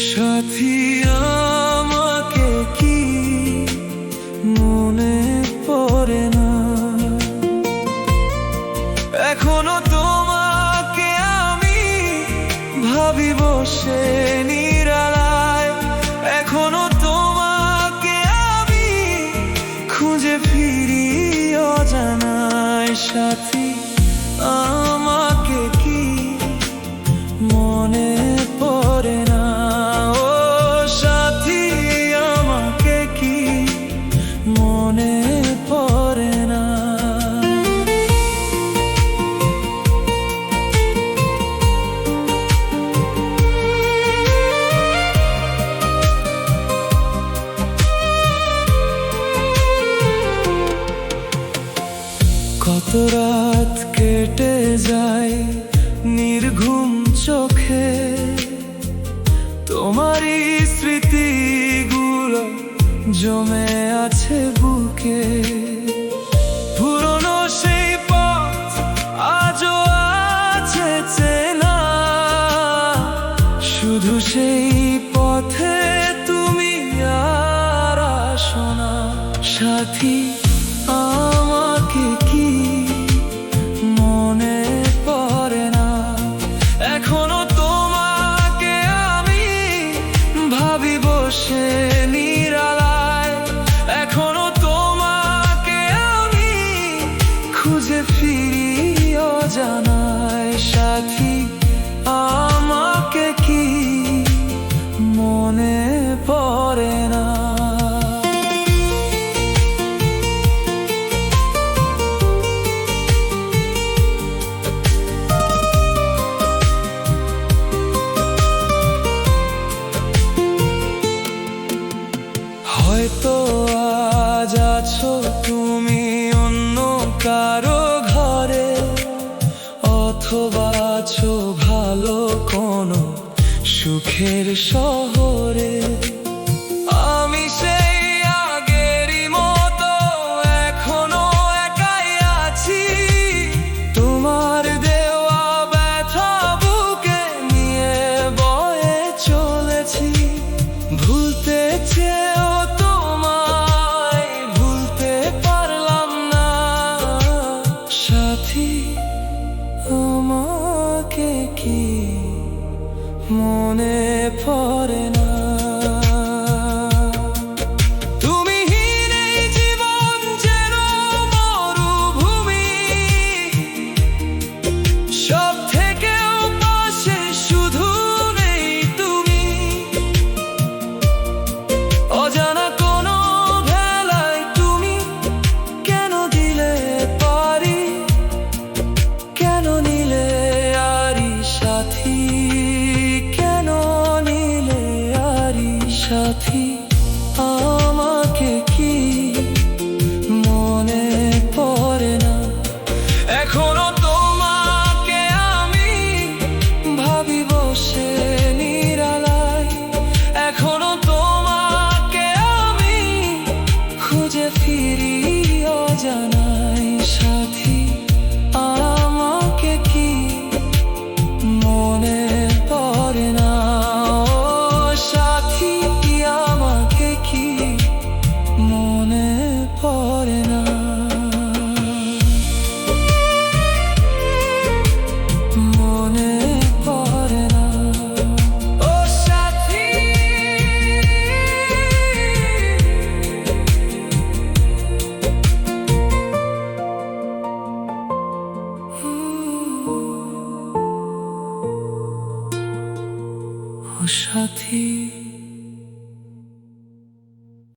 সাথী আমাকে কি মনে পড়ে না? এখনো তোমাকে আমি ভাবি বসে নিরালায়। এখনো তোমাকে আমি খুঁজে ফিরি অজানায়। সাথী আমাকে কি মনে পড়ে না? ও সাথী আমাকে কি মনে পড়ে না? কত রাত কেটে যায় নির্ঘুম চোখে, তোমারই স্মৃতিগুলো জমে আছে বুকে। পুরনো সেই পথ আজও আছে চেনা, শুধু সেই পথে তুমি আর আসো না। সাথী আমাকে কি মনে পড়ে না? এখনো তোমাকে আমি ভাবি বসে নিরালায়। এখনো তোমাকে আমি খুঁজে ফিরি অজানায়। সাথী আমাকে কি মনে পড়ে না? হয়তো আজ আছো তুমি অন্য কারো ঘরে, অথবা আছো ভালো কোনো সুখের শহরে। আমি সেই আগেরই মতো এখনো একাই আছি, তোমার দেওয়া ব্যথা বুকে নিয়ে বয়ে চলেছি। ভুলতে চেয়েও তোমায় ভুলতে পারলাম না। সাথী আমাকে কি মনে পড়ে না?